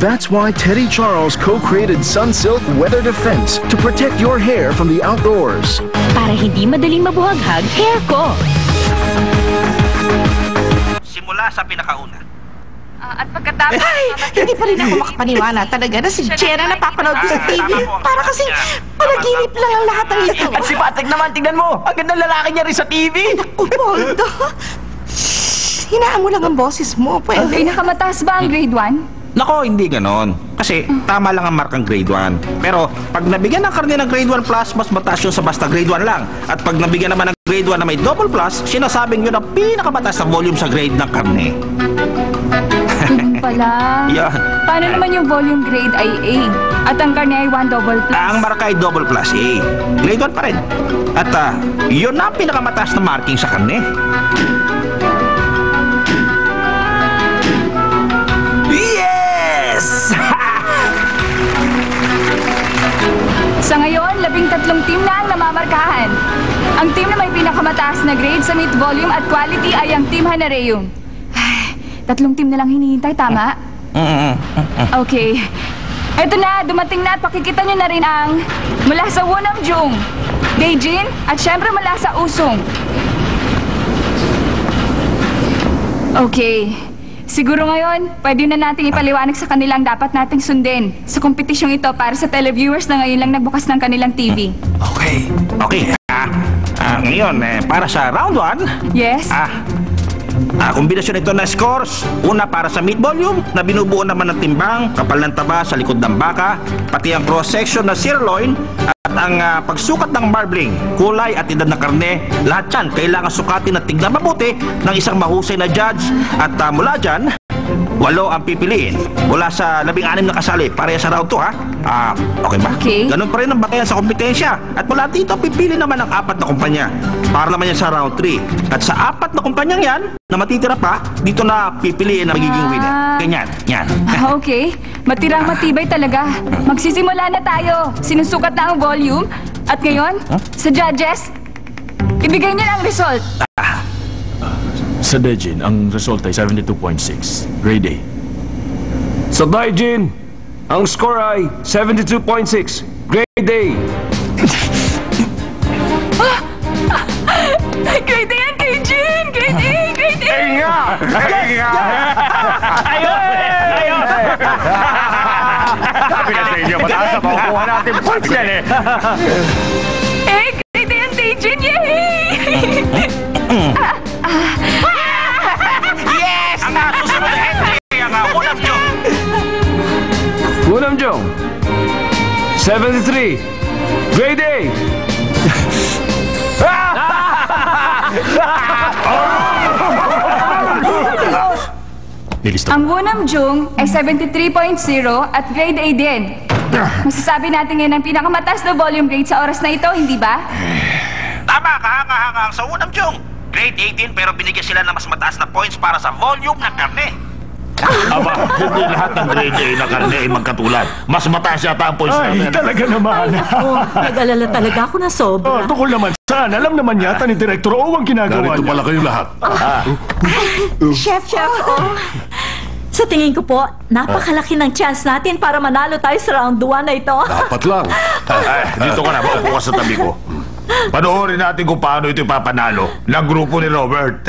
That's why Teddy Charles co-created Sunsilk Weather Defense to protect your hair from the outdoors. Para hindi madaling mabuhaghag hair ko. Simula sa pinakauna. At pagkatapos... Ay, hindi pa rin ako makapaniwala talaga na si Jenna napapanood ko sa TV. Para kasing panaginip lang ang lahat ng ito. At si Patrick naman, tignan mo. Ang ganda lalaki niya rin sa TV. Naku, Poldo. Hinaan mo lang ang boses mo, pwede. Pinakamataas ba ang grade 1? Nako, hindi ganon. Kasi tama lang ang markang grade 1. Pero pag nabigyan ng karne ng grade 1 plus, mas mataas yun sa basta grade 1 lang. At pag nabigyan naman ng grade 1 na may double plus, sinasabing yun ang pinakamataas na volume sa grade ng karne. Ganun pala. Yan. Paano naman yung volume grade ay A? At ang karne ay 1 double plus? Ang marka ay double plus A. Grade 1 pa rin. At yun ang pinakamataas na marking sa karne. Sa ngayon, 13 team na ang namamarkahan. Ang team na may pinakamataas na grade sa meat volume at quality ay ang Team Hanareum. 3 team na lang hinihintay, tama? Okay. Eto na, dumating na at pakikita nyo na rin ang mula sa Wonamjung, Daejin, at syempre mula sa Usong. Okay. Siguro ngayon, pwede na nating ipaliwanag sa kanilang dapat nating sundin sa kompetisyong ito para sa televiewers na ngayon lang nagbukas ng kanilang TV. Okay. Okay. Ngayon, para sa round 1... Yes? Kombinasyon ito na scores. Una para sa meat volume na binubuo naman ng timbang, kapal ng taba sa likod ng baka, pati ang cross-section na sirloin at ang pagsukat ng marbling, kulay at edad ng karne. Lahat yan kailangan sukatin at tignan mabuti ng isang mahusay na judge. At mula dyan, 8 ang pipiliin mula sa 16 na kasali para sa round 2, ha? Okay ba? Okay. Ganun pa rin ang batayan sa kompetensya. At mula dito, pipili naman ang 4 na kumpanya para naman yan sa round 3. At sa 4 na kumpanyang yan, na matitira pa, dito na pipiliin ang magiging winner. Ganyan, yan. Okay. Matirang matibay talaga. Magsisimula na tayo. Sinusukat na ang volume. At ngayon, sa judges, ibigay niyo na ang result. Sa Daejin, ang result ay 72.6. Grade A. Sa Daejin, ang score ay 72.6. Grade A. Grade A ang Daejin! Grade A! Grade A! Ay nga! Ay nga! Ayun! Ayun! Sabi na sa inyo, mataas na makukuha natin points yan eh. Grade A ang Daejin! Yay! Yes! Ang susunod na entry ang Wonamjung. Wonamjung, 73. Grade A. Nilista. Ang Wonamjung ay 73.0 at grade A din. Masasabi natin ngayon ang pinakamataas na volume grade sa oras na ito, hindi ba? Tama, kahanga-hanga sa Wonamjung. Grade 18 pero binigyan sila ng mas mataas na points para sa volume ng karne. Aba, hindi lahat ng grade A na karne ay magkatulad. Mas mataas yata ang points Ay, natin. talaga naman. Nag-alala talaga ako na sobra. Tukol naman saan. Alam naman yata ni Direktor O ang ginagawa Narito niya. pala kayo lahat. Chef, Sa tingin ko po, napakalaki ng chance natin para manalo tayo sa round 1 na ito. Dapat lang. Dito ka na, maupo ka sa tabi ko. Panoorin natin kung paano ito ipapanalo ng grupo ni Robert.